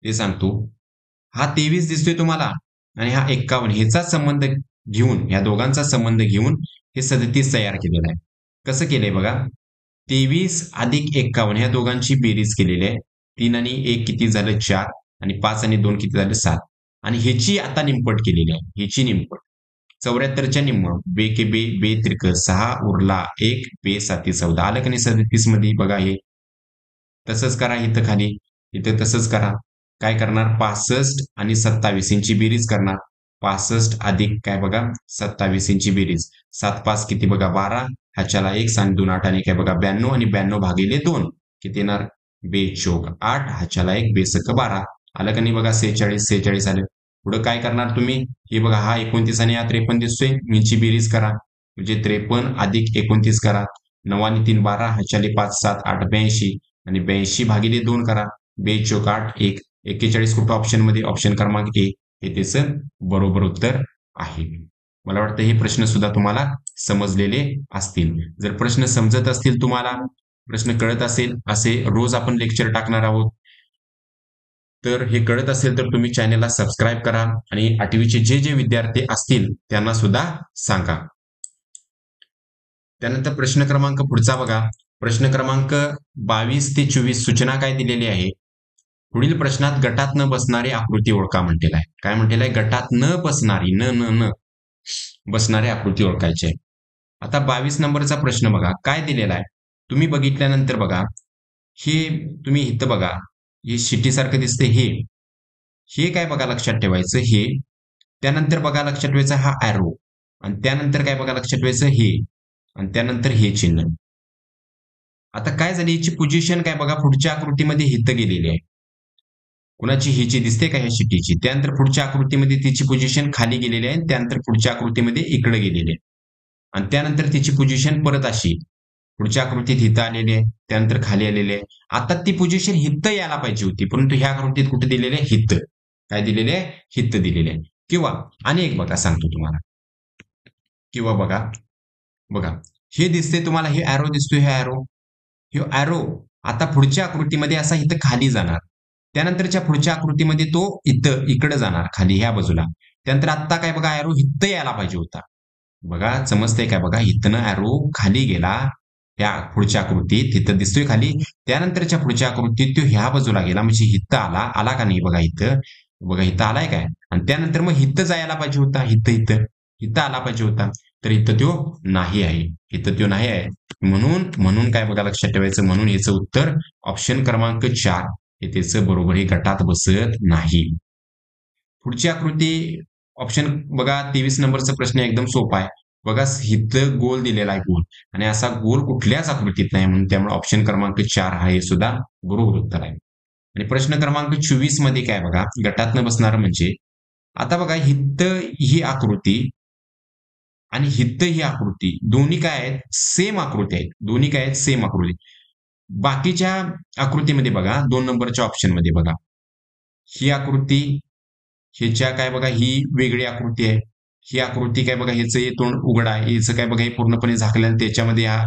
ते सांगतो, हा 23 दिसतोय तुम्हाला आणि हा 51, ह्याचा संबंध घेऊन, या दोघांचा संबंध घेऊन हे 37 तयार केलेलं आहे. कसं केलंय बघा, 23 अधिक 51 ह्या दोघांची बेरीज केलेली आहे. 3 आणि 1 किती झालं 4 आणि 5 आणि 2 किती झालं 7 आणि ह्याची आता निमपट केलेली आहे, ह्याची निमपट 74च्या निम्म, बे के बे, बे त्रिक 6 उरला 1, बे 7 14 आलं की नाही 37 मध्ये बघा. हे तसंच करा इथं खाली, इथं तसंच करा. काय करणार, 65 आणि 27 यांची बेरीज करणार, 65 अधिक काय बघा 27 यांची बेरीज, 7 5 किती बघा 12, ह्याच्याला 1 आणि 2 8 आणि काय बघा 92 आणि 92 भागिले 2 किती येणार, बे चोक 8, ह्याच्याला 1 बेसक 12 आलं का नाही बघा 46 आलं. पुढे काय करणार तुम्ही, हे बघा हा 29 आणि हा 53 दिसतोय, यांची बेरीज करा म्हणजे 53 अधिक 29 करा, 9 आणि 3 12, ह्याच्याले 5 7 8 82 आणि 82 भागिले 2 करा, बे चोक 8 1, 41 कुठं ऑप्शन मध्ये, ऑप्शन क्रमांक ए हे त्याचं बरोबर उत्तर आहे. मला वाटतं हे प्रश्न सुद्धा तुम्हाला समजलेले असतील. जर प्रश्न समजत असतील, तुम्हाला प्रश्न कळत असेल, असे रोज आपण लेक्चर टाकणार आहोत, तर हे कळत असेल तर तुम्ही चॅनलला सबस्क्राईब करा आणि 8वीचे जे विद्यार्थी असतील त्यांना सुद्धा सांगा. त्यानंतर प्रश्न क्रमांक पुढचा बघा, प्रश्न क्रमांक 22 ते 24 सूचना काय दिलेली आहे, पुढील प्रश्नात गटात न बसणारी आकृती ओळखा म्हटलेला आहे. काय म्हटलेलं आहे, गटात न बसणारी, न बसणारी आकृती ओळखायची आहे. आता 22 नंबरचा प्रश्न बघा काय दिलेला आहे. तुम्ही बघितल्यानंतर बघा, हे तुम्ही इथं बघा, हे शिट्टीसारखं दिसते हे काय बघा लक्षात ठेवायचं हे. त्यानंतर बघा लक्षात ठेवायचं हा ॲरो आणि त्यानंतर काय बघा लक्षात ठेवायचं हे आणि त्यानंतर हे चिन्ह. आता काय झाली याची पोझिशन काय बघा पुढच्या आकृतीमध्ये हिथं गेलेली आहे. कुणाची हिची दिसते का ह्या शिट्टीची. त्यानंतर पुढच्या आकृतीमध्ये तिची पोझिशन खाली गेलेली आहे. त्यानंतर पुढच्या आकृतीमध्ये इकडे गेलेली आहे आणि त्यानंतर तिची पोझिशन परत अशी पुढच्या आकृतीत हिथं आलेली आहे, त्यानंतर खाली आलेली आहे. आता ती पोझिशन हिथं यायला पाहिजे होती, परंतु ह्या आकृतीत कुठे दिलेले आहे हिथं. काय दिलेले आहे हिथं दिलेले आहे. किंवा आणि एक बघा सांगतो तुम्हाला, किंवा बघा बघा हे दिसते तुम्हाला, हे ॲरो दिसतोय, हे ॲरो आता पुढच्या आकृतीमध्ये असा इथं खाली जाणार. त्यानंतरच्या पुढच्या आकृतीमध्ये तो इथं इकडे जाणार खाली ह्या बाजूला. त्यानंतर आता काय बघा ॲरो इथं यायला पाहिजे होता. बघा समजतंय काय बघा, इथनं ॲरो खाली गेला ह्या पुढच्या आकृतीत, इथं दिसतोय खाली. त्यानंतरच्या पुढच्या आकृतीत तो ह्या बाजूला गेला म्हणजे इथं आला का नाही बघा इथं. बघा इथं आलाय काय आणि त्यानंतर मग इथं जायला पाहिजे होता, इथं आला पाहिजे होता. तर इथं तो नाही आहे, इथं तो नाही आहे. म्हणून काय बघा लक्षात ठेवायचं, म्हणून याचं उत्तर ऑप्शन क्रमांक 4 हे त्याचं बरोबर हे गटात बसत नाही. पुढची आकृती ऑप्शन बघा 23 नंबरचा प्रश्न एकदम सोपा आहे. बघा इथं गोल दिलेला आहे गोल आणि असा गोल कुठल्याच आकृतीत नाही, म्हणून त्यामुळे ऑप्शन क्रमांक 4 हा हे सुद्धा बरोबर उत्तर आहे. आणि प्रश्न क्रमांक 24 मध्ये काय बघा गटातनं बसणार म्हणजे, आता बघा इथं ही आकृती आणि हिथं ही आकृती दोन्ही काय आहेत सेम आकृती आहेत. दोन्ही काय आहेत सेम आकृती. बाकीच्या आकृतीमध्ये बघा 2 नंबरच्या ऑप्शन मध्ये बघा ही आकृती, ह्याच्या काय बघा ही वेगळी आकृती आहे. ही आकृती काय बघा ह्याचं हे तोंड उघड आहे, ह्याचं काय बघा हे पूर्णपणे झाकलेलं, त्याच्यामध्ये हा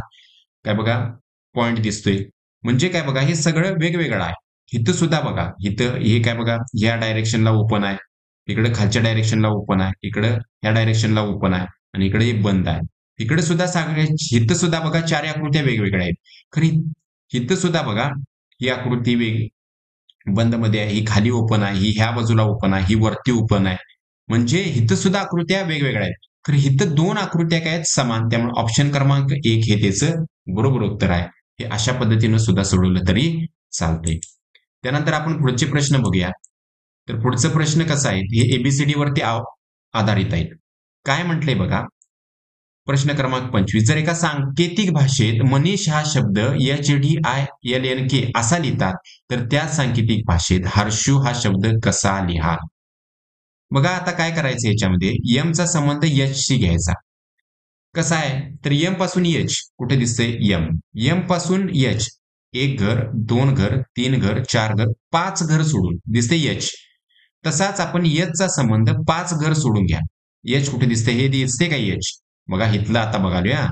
काय बघा पॉइंट दिसतोय. म्हणजे काय बघा हे सगळं वेगवेगळं आहे. इथं सुद्धा बघा इथं हे काय बघा ह्या डायरेक्शनला ओपन आहे, इकडे खालच्या डायरेक्शनला ओपन आहे, इकडे ह्या डायरेक्शनला ओपन आहे आणि इकडे बंद आहे. इकडे सुद्धा सगळे इथं सुद्धा बघा 4 आकृत्या वेगवेगळ्या आहेत. खरी इथं सुद्धा बघा ही आकृती वेगळी बंद मध्ये आहे, ही खाली ओपन आहे, ही ह्या बाजूला ओपन आहे, ही वरती ओपन आहे. म्हणजे इथं सुद्धा आकृत्या वेगवेगळ्या आहेत. खरं इथं 2 आकृत्या काय आहेत समान. त्यामुळे ऑप्शन क्रमांक 1 हे त्याचं बरोबर उत्तर आहे. हे अशा पद्धतीनं सुद्धा सोडवलं तरी चालतंय. त्यानंतर आपण पुढचे प्रश्न बघूया. तर पुढचा प्रश्न कसा आहे, हे एबीसीडी वरती आधारित आहेत. काय म्हटलंय बघा प्रश्न क्रमांक 25, जर एका सांकेतिक भाषेत मनीष हा शब्द HDILNK असा लिहितात, तर त्या सांकेतिक भाषेत हर्षू हा शब्द कसा लिहाल. बघा आता काय करायचं याच्यामध्ये यमचा संबंध एच शी घ्यायचा. कसा आहे तर यम पासून एच कुठे दिसतंय यम पासून एच, 1 घर 2 घर 3 घर 4 घर 5 घर सोडून दिसते एच. तसाच आपण एच चा संबंध 5 घर सोडून घ्या. एच कुठे दिसते हे दिसते का एच. बघा इथलं आता बघालूया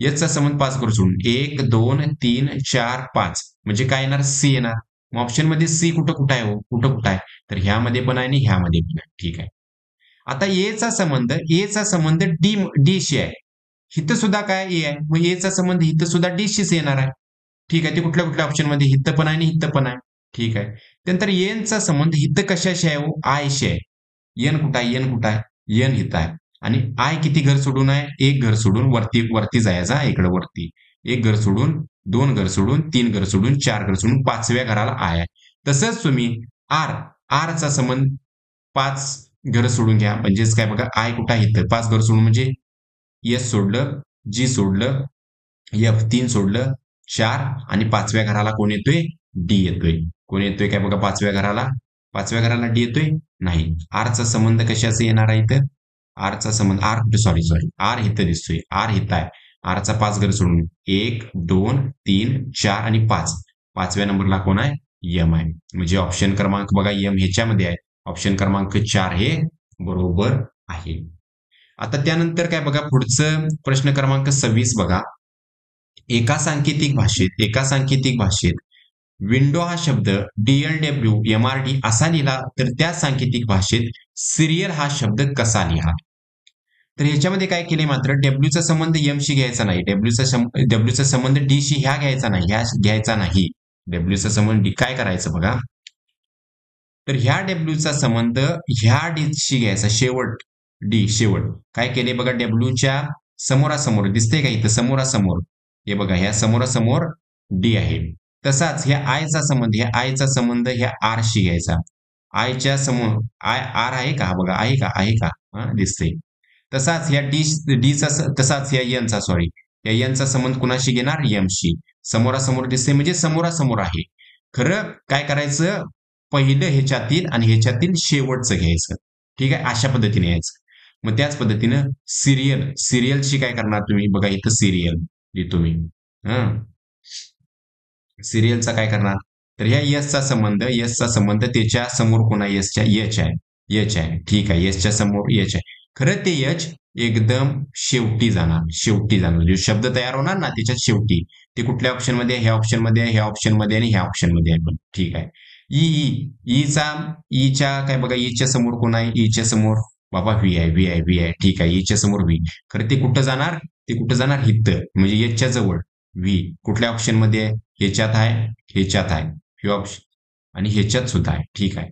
एच चा संबंध 5 घर सोडून 1 2 3 4 5 म्हणजे काय येणार सी येणार. मग ऑप्शन मध्ये सी कुठं आहे हो कुठं आहे तर ह्यामध्ये पण आहे आणि ह्यामध्ये पण आहे. ठीक आहे. आता ए चा संबंध डी शी आहे. हिथं सुद्धा काय ए आहे, मग ए चा संबंध हिथं सुद्धा डी शीच येणार आहे. ठीक आहे. ते कुठल्या ऑप्शन मध्ये हिथं पण आहे आणि हिथं पण आहे. ठीक आहे. त्यानंतर एन चा संबंध हिथं कशाशी आहे हो आय शी आहे. एन कुठं आहे एन हिथं आहे आणि आय किती घर सोडून आहे 1 घर सोडून वरती जायचा इकडे वरती 1 घर सोडून 2 घर सोडून 3 घर सोडून 4 घर सोडून 5व्या घराला आय आहे. तसंच तुम्ही आर चा संबंध 5 घर सोडून घ्या म्हणजेच काय बघा आय कुठं आहे इथं 5 घर सोडून म्हणजे एस सोडलं जी सोडलं एफ 3 सोडलं 4 आणि 5व्या घराला कोण येतोय डी येतोय. कोण येतोय काय बघा 5व्या घराला डी येतोय नाही. आरचा संबंध कशाचा येणार आहे इथं आरचा संबंध आर इथं दिसतोय आर इथं आहे. आरचा 5 घर सोडून 1 2 3 4 आणि 5व्या नंबरला कोण आहे यम आहे. म्हणजे ऑप्शन क्रमांक बघा यम ह्याच्यामध्ये आहे. ऑप्शन क्रमांक 4 हे बरोबर आहे. आता त्यानंतर काय बघा पुढचं प्रश्न क्रमांक 26 बघा. एका सांकेतिक भाषेत विंडो हा शब्द DLWMRD असा लिहिला तर त्या सांकेतिक भाषेत सिरियल हा शब्द कसा लिहा. तर ह्याच्यामध्ये काय केले मात्र डब्ल्यूचा संबंध एम शी घ्यायचा नाही. डब्ल्यूचा संबंध डी शी ह्या घ्यायचा नाही. डब्ल्यूचा संबंध डी काय करायचं बघा तर ह्या डब्ल्यूचा संबंध ह्या डी शी घ्यायचा शेवट डी शेवट. काय केले बघा डब्ल्यूच्या समोरासमोर दिसते का इथं समोरासमोर, हे बघा ह्या समोरासमोर डी आहे. तसाच ह्या आयचा संबंध, ह्या आयचा संबंध ह्या आरशी घ्यायचा. आयच्या समोर आय आर आहे का बघा, आहे का, आहे का, दिसते. तसाच ह्या डीचा तसाच ह्या एनचा सॉरी या एनचा संबंध कुणाशी घेणार, एमशी. समोरासमोर दिसते म्हणजे समोरासमोर आहे. खरं काय करायचं, पहिलं ह्याच्यातील आणि ह्याच्यातील शेवटचं घ्यायचं. ठीक आहे, अशा पद्धतीने यायचं. मग त्याच पद्धतीनं सिरियलची काय करणार तुम्ही, बघा इथं सिरियल लिहितो मी. सिरियलचा काय करणार, तर ह्या यसचा संबंध त्याच्या समोर कोणा, यसच्या एच आहे. ठीक आहे, यसच्या समोर एच आहे. खरं ते एच एकदम शेवटी जाणार जो शब्द तयार होणार ना त्याच्यात शेवटी, ते कुठल्या ऑप्शन मध्ये, ह्या ऑप्शन मध्ये, ह्या ऑप्शन मध्ये आणि ह्या ऑप्शन मध्ये आहे. पण ठीक आहे, ईच्या काय बघा, ईच्या समोर कोण आहे, ईच्या समोर बाबा व्ही आहे. ठीक आहे, ईच्या समोर व्ही. खरं ते कुठं जाणार, हित म्हणजे एचच्या जवळ. व्ही कुठल्या ऑप्शन मध्ये आहे, ह्याच्यात आहे हे ऑप्शन, आणि ह्याच्यात सुद्धा आहे. ठीक आहे,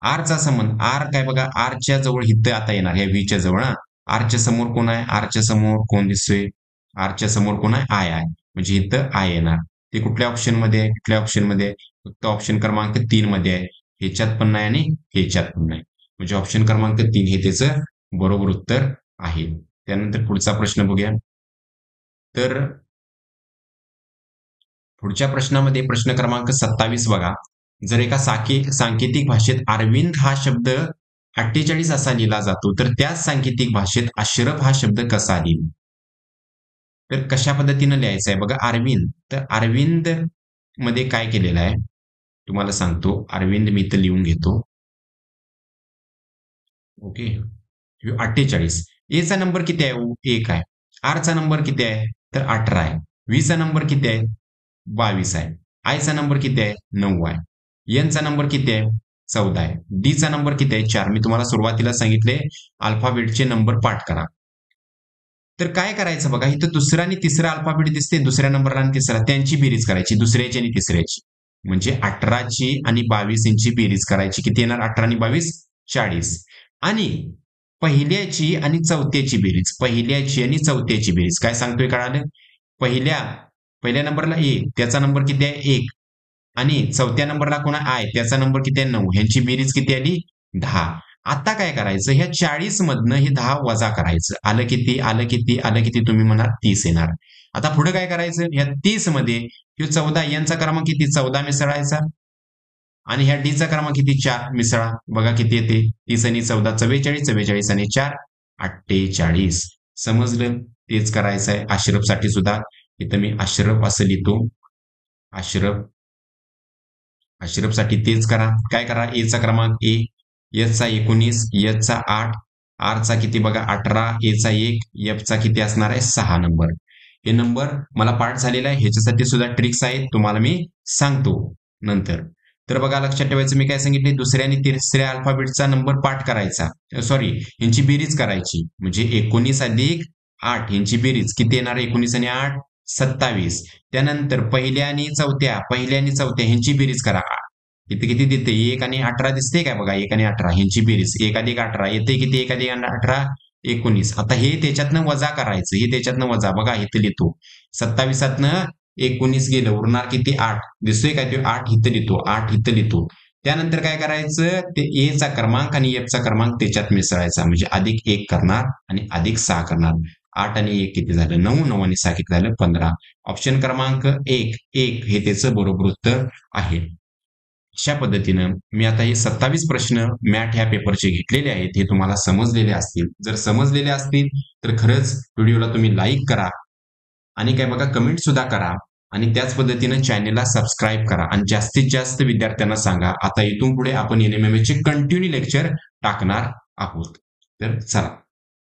आरचा संबंध, आर काय बघा, आरच्या जवळ हित आता येणार, ह्या व्हीच्या जवळ. आरच्या समोर कोण आहे, आरच्या समोर कोण दिसतोय, आरच्या समोर कोण आहे, आय म्हणजे इथं आय येणार. ते कुठल्या ऑप्शन मध्ये आहे, फक्त ऑप्शन क्रमांक 3 मध्ये आहे. ह्याच्यात पण नाही आणि ह्याच्यात पण नाही, म्हणजे ऑप्शन क्रमांक 3 हे त्याचं बरोबर उत्तर आहे. त्यानंतर पुढचा प्रश्न बघूया. तर पुढच्या प्रश्नामध्ये प्रश्न क्रमांक 27 बघा. जर एका सांकेतिक भाषेत अरविंद हा शब्द 48 असा लिहिला जातो, तर त्याच सांकेतिक भाषेत अशरफ हा शब्द कसा लिहिला. तर कशा पद्धतीने लिहायचं आहे बघा, अरविंद. तर अरविंद मध्ये काय केलेलं आहे तुम्हाला सांगतो. अरविंद मी इथं लिहून घेतो. ओके, 48. एचा नंबर किती आहे, 1 आहे. आरचा नंबर किती आहे, तर 18 आहे. व्हीचा नंबर किती आहे, 22 आहे. आयचा नंबर किती आहे, 9 आहे. एनचा नंबर किती आहे, 14 आहे. डीचा नंबर किती आहे, 4. मी तुम्हाला सुरुवातीला सांगितले अल्फाबेटचे नंबर पाठ करा. तर काय करायचं बघा, इथं दुसरा आणि तिसरा अल्फाबेट दिसते, दुसऱ्या नंबरला आणि तिसरा, त्यांची बेरीज करायची, दुसऱ्याची आणि तिसऱ्याची. म्हणजे 18ची आणि 22 यांची बेरीज करायची. किती येणार, 18 आणि 22 40. आणि पहिल्याची आणि चौथ्याची बेरीज, काय सांगतोय कळालं. पहिल्या नंबरला ए, त्याचा नंबर किती आहे, 1. आणि चौथ्या नंबरला कोणा, आय, त्याचा नंबर किती आहे, 9. ह्यांची बेरीज किती आली, 10. आता काय करायचं, ह्या 40 मधनं हे 10 वजा करायचं. आलं किती तुम्ही म्हणाल 30 येणार. आता पुढे काय करायचं, ह्या 30 मध्ये 14, यांचा क्रमांक किती, 14 मिसळायचा. आणि ह्या डीचा क्रमांक किती, 4 मिसळा. बघा किती येते, 30 आणि 14 44 आणि 4 48. समजलं, तेच करायचं आहे अशरफ साठी सुद्धा. इथं मी अशरफ असं लिहितो, अशरफ साठी तेच करा. काय करा, एचा क्रमांक 1, एचचा 19, एचचा 8, आरचा किती बघा 18, एचा 1, एफचा किती असणार आहे 6 नंबर. हे नंबर मला पाठ झालेला आहे, ह्याच्यासाठी सुद्धा ट्रिक्स आहेत, तुम्हाला मी सांगतो नंतर. तर बघा लक्षात ठेवायचं, मी काय सांगितले, दुसऱ्या आणि तिसऱ्या अल्फाबेटचा नंबर पाठ करायचा, सॉरी यांची बेरीज करायची. म्हणजे 19 अधिक 8 यांची बेरीज किती येणार, 19 आणि 8 27. त्यानंतर पहिल्या आणि चौथ्या ह्यांची बेरीज करा. इथे किती देते, 1 आणि 18 दिसते काय बघा, 1 आणि 18 ह्यांची बेरीज, 1 अधिक 18 येते किती, 1 अधिक 18 19. आता हे त्याच्यातनं वजा करायचं, हे त्याच्यातनं वजा, बघा इथं लिहितो 27तनं 19 गेलं, उरणार किती 8. दिसतोय काय, ते 8 इथं लिहितो, 8 इथं लिहितो. त्यानंतर काय करायचं, ते एचा क्रमांक आणि एफचा क्रमांक त्याच्यात मिसळायचा, म्हणजे अधिक 1 करणार आणि अधिक 6 करणार. 8 आणि 1 किती झालं, 9, 9 आणि 6 किती झालं, 15. ऑप्शन क्रमांक 1 हे त्याचं बरोबर उत्तर आहे. अशा पद्धतीनं मी आता हे 27 प्रश्न मॅट ह्या पेपरचे घेतलेले आहेत, हे तुम्हाला समजलेले असतील. जर समजलेले असतील तर खरंच व्हिडिओला तुम्ही लाईक करा आणि काय बघा कमेंट सुद्धा करा, आणि त्याच पद्धतीनं चॅनेलला सबस्क्राईब करा आणि जास्तीत जास्त विद्यार्थ्यांना सांगा. आता इथून पुढे आपण NMMA चे कंटिन्यू लेक्चर टाकणार आहोत. तर चला.